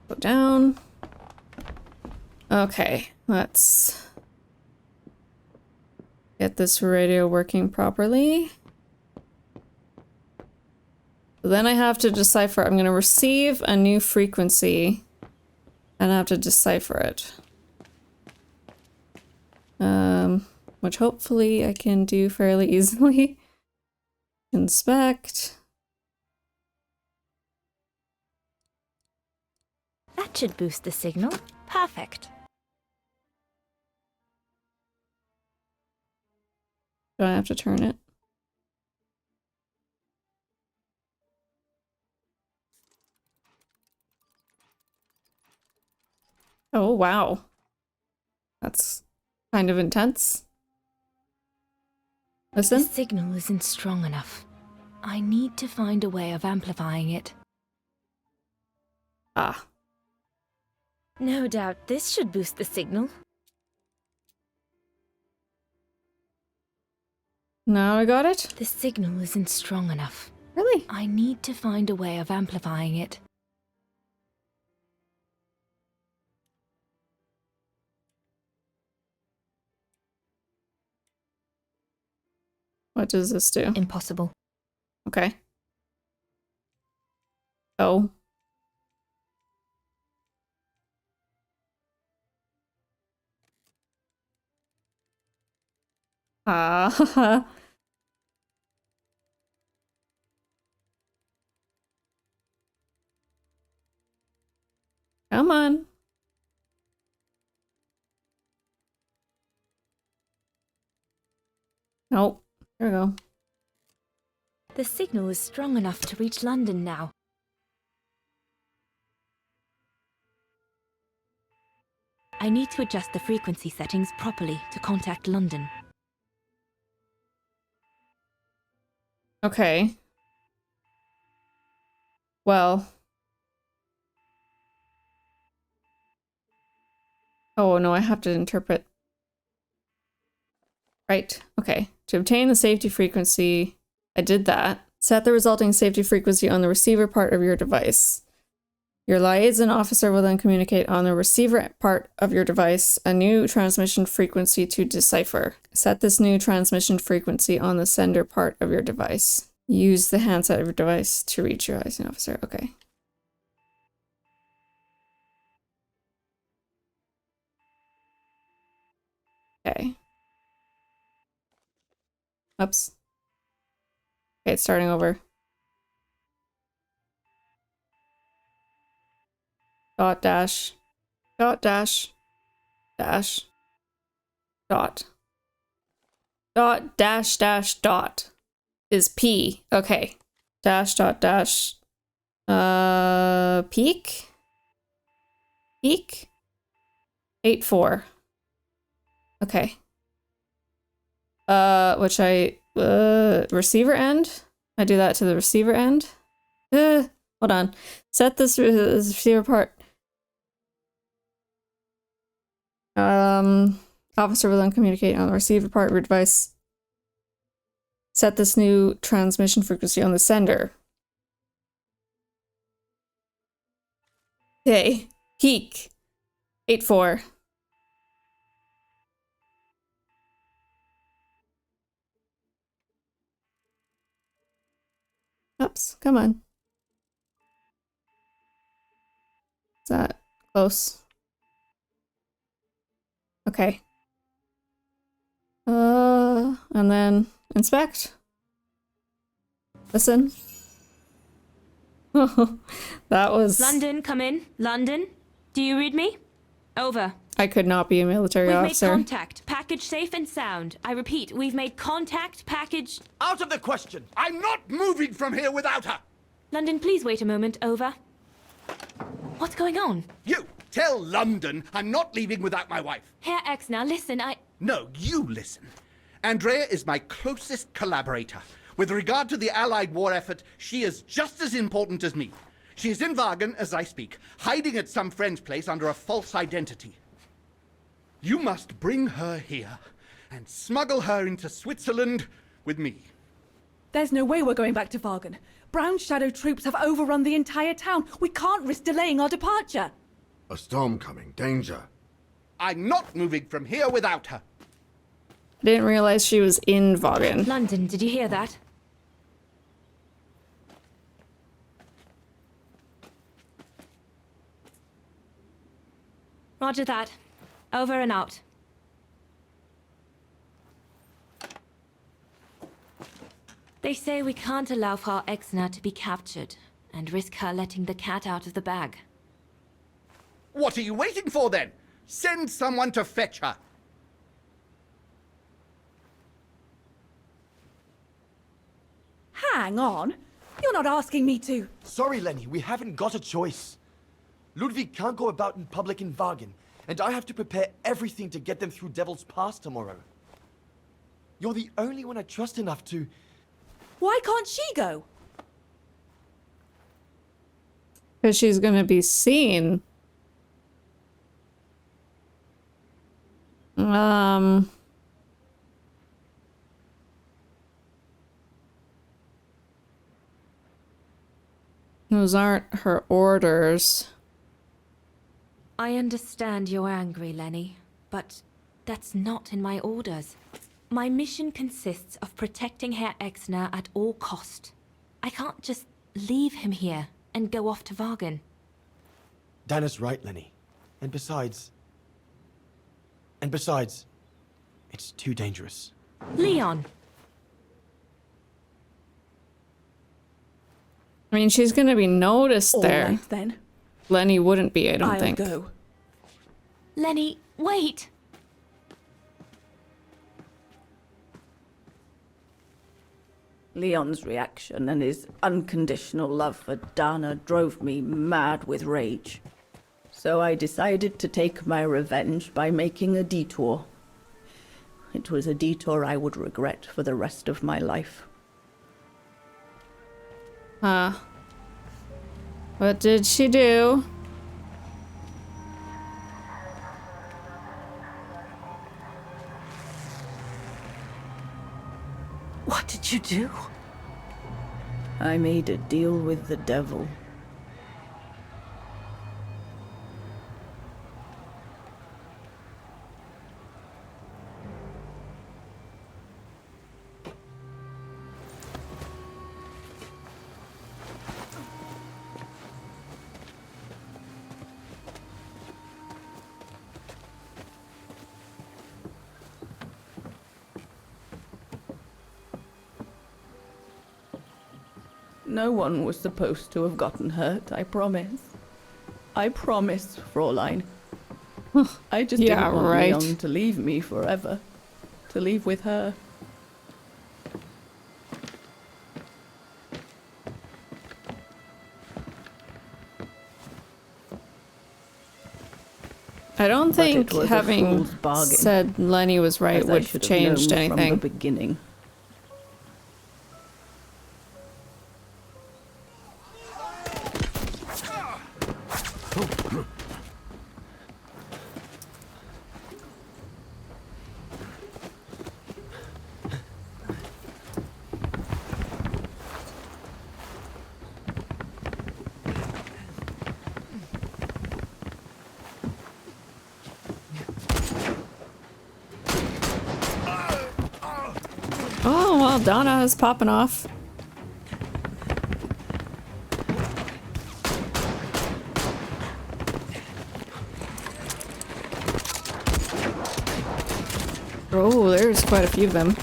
Go down. Okay, let's get this radio working properly. Then I have to decipher. I'm going to receive a new frequency and I have to decipher it. Which hopefully I can do fairly easily. Inspect. That should boost the signal. Perfect. Do I have to turn it? Oh, wow. That's kind of intense. Listen. The signal isn't strong enough. I need to find a way of amplifying it. Ah. No doubt this should boost the signal. Now I got it? The signal isn't strong enough. Really? I need to find a way of amplifying it. What does this do? Impossible. Okay. Oh. Ah. Come on. Nope. There we go. The signal is strong enough to reach London now. I need to adjust the frequency settings properly to contact London. Okay. Well. Oh no, I have to interpret. Right, okay. To obtain the safety frequency, I did that. Set the resulting safety frequency on the receiver part of your device. Your liaison officer will then communicate on the receiver part of your device a new transmission frequency to decipher. Set this new transmission frequency on the sender part of your device. Use the handset of your device to reach your liaison officer. Okay. Okay. Oops. Okay, it's starting over. Dot dash. Dot dash. Dash. Dot. Dot dash dash dot is P. Okay. Dash dot dash. Peak? Eek. 8-4. Okay. Which receiver end? I do that to the receiver end? Hold on. Set this receiver part. Officer will then communicate on the receiver part of your device. Set this new transmission frequency on the sender. Okay. Peak. 8-4. Oops, come on. Is that close? Okay. And then inspect. Listen. That was... London, come in. London, do you read me? Over. I could not be a military officer. We've made contact. Package safe and sound. I repeat, we've made contact. Package... Out of the question! I'm not moving from here without her! London, please wait a moment. Over. What's going on? You! Tell London I'm not leaving without my wife. Herr X, now listen, No, you listen. Andrea is my closest collaborator. With regard to the Allied war effort, she is just as important as me. She is in Wagen as I speak, hiding at some friend's place under a false identity. You must bring her here and smuggle her into Switzerland with me. There's no way we're going back to Wagen. Brown Shadow troops have overrun the entire town. We can't risk delaying our departure. A storm coming. Danger. I'm not moving from here without her. I didn't realize she was in Wagen. London, did you hear that? Roger that. Over and out. They say we can't allow Frau Exner to be captured and risk her letting the cat out of the bag. What are you waiting for then? Send someone to fetch her. Hang on. You're not asking me to. Sorry, Leni, we haven't got a choice. Ludwig can't go about in public in Wagen, and I have to prepare everything to get them through Devil's Pass tomorrow. You're the only one I trust enough to... Why can't she go? Because she's gonna be seen. Those aren't her orders. I understand you're angry, Leni, but that's not in my orders. My mission consists of protecting Herr Exner at all cost. I can't just leave him here and go off to Wagen. Dana's right, Leni. And besides, it's too dangerous. Leon! I mean, she's gonna be noticed All there. right, then. Lenny wouldn't be, I don't think. I'll go. Leni, wait! Leon's reaction and his unconditional love for Dana drove me mad with rage. So I decided to take my revenge by making a detour. It was a detour I would regret for the rest of my life. What did she do? What did you do? I made a deal with the devil. No one was supposed to have gotten hurt, I promise. I promise, Fräulein. I just didn't want Leon to leave me forever. To leave with her. I don't But it think was a having fool's bargain, said Leni was right as I would should have have changed known anything. from the beginning. Oh, well, Donna is popping off. Oh, there's quite a few of them.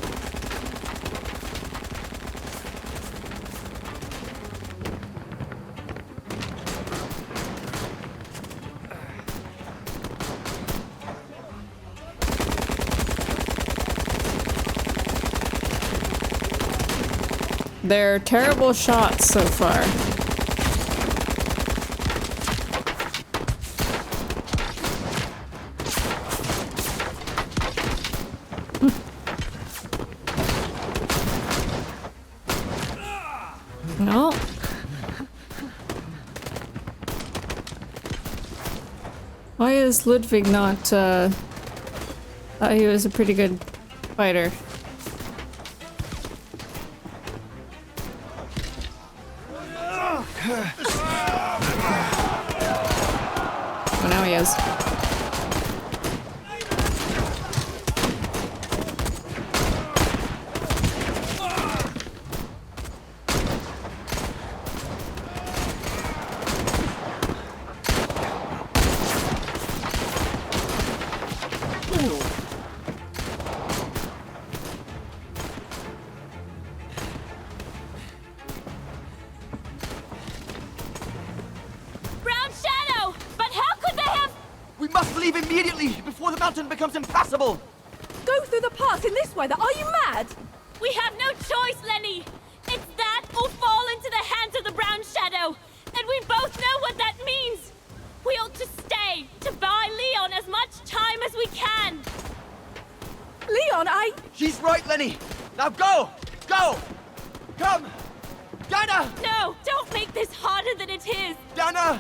They're terrible shots so far. No. Why is Ludwig not, thought he was a pretty good fighter. Oh, now he is. Brown Shadow! But how could they have... We must leave immediately before the mountain becomes impassable! Go through the pass in this weather. Are you mad? We have no choice, Leni! It's that or fall into the hands of the Brown Shadow! And we both know what that means! We ought to stay, to buy Leon as much time as we can! Leon, She's right, Leni! Now go! Go! Come! Dana! No! Don't make this harder than it is! Dana!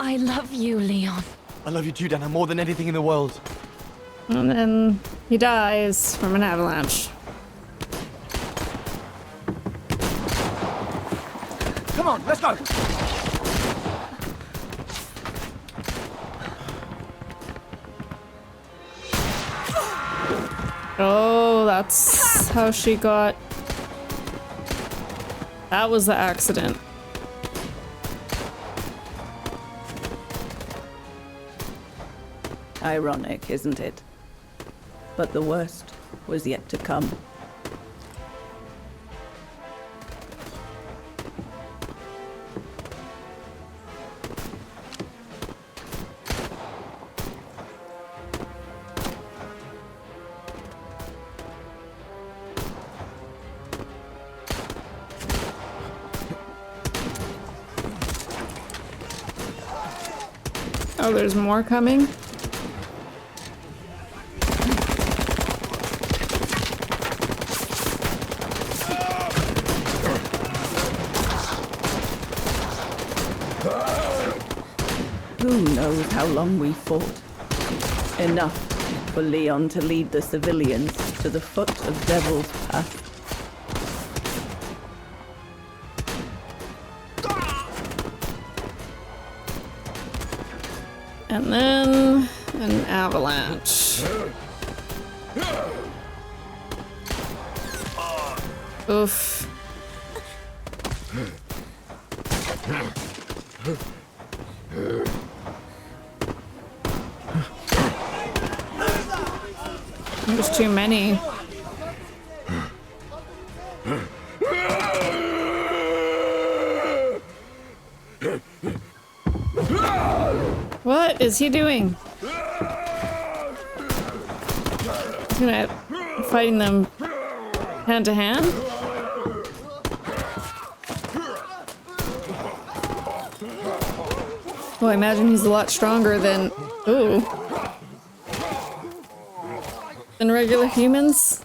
I love you, Leon. I love you too, Dana, more than anything in the world. And then he dies from an avalanche. Come on, let's go! Oh, that's how she got... That was the accident. Ironic, isn't it? But the worst was yet to come. Oh, there's more coming? Who knows how long we fought? Enough for Leon to lead the civilians to the foot of Devil's Path. And then an avalanche. Oof. There's too many. What is he doing? He's gonna fighting them Hand to hand? Well, I imagine he's a lot stronger than... Ooh. Than regular humans?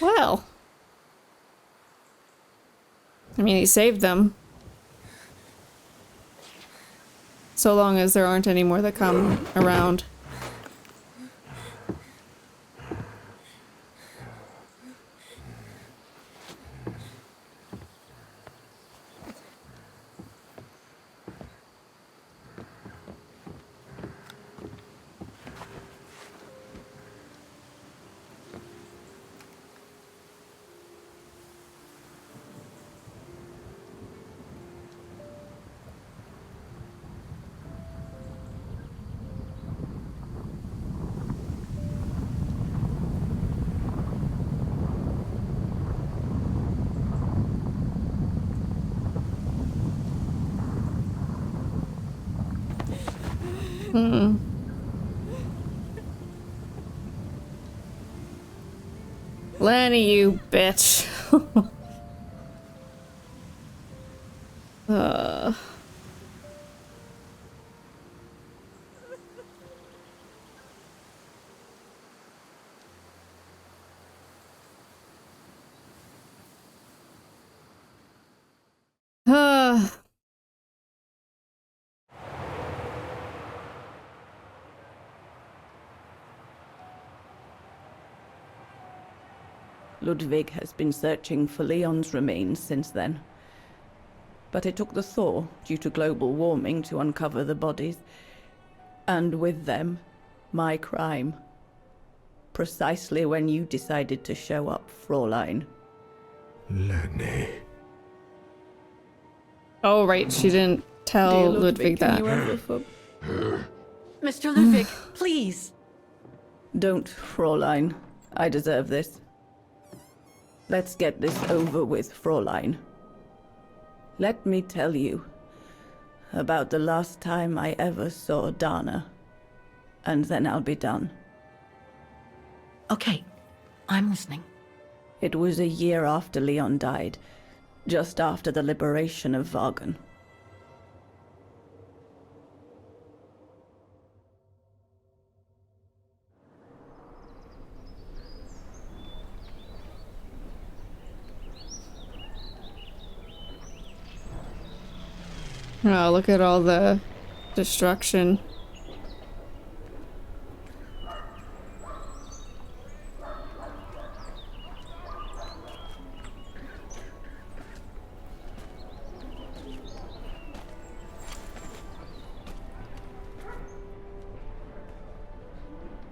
Well. I mean, he saved them. So long as there aren't any more that come around. Leni, you bitch. Ludwig has been searching for Leon's remains since then. But it took the thaw, due to global warming, to uncover the bodies. And with them, my crime. Precisely when you decided to show up, Fräulein. Leni. Oh, right, she didn't tell Ludwig that. Mr. Ludwig, please. Don't, Fräulein. I deserve this. Let's get this over with, Fräulein. Let me tell you about the last time I ever saw Dana, and then I'll be done. Okay, I'm listening. It was a year after Leon died, just after the liberation of Vagen. Oh, look at all the destruction.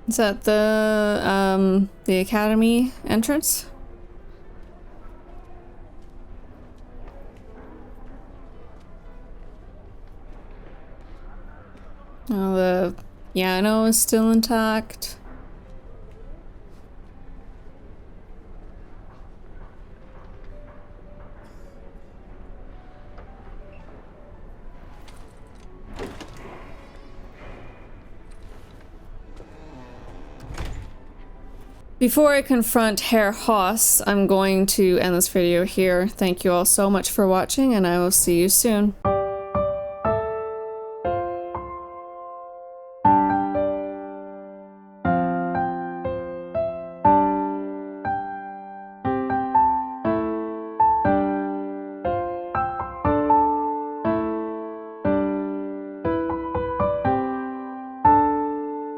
Is that the academy entrance? Oh, the piano is still intact. Before I confront Herr Haas, I'm going to end this video here. Thank you all so much for watching, and I will see you soon.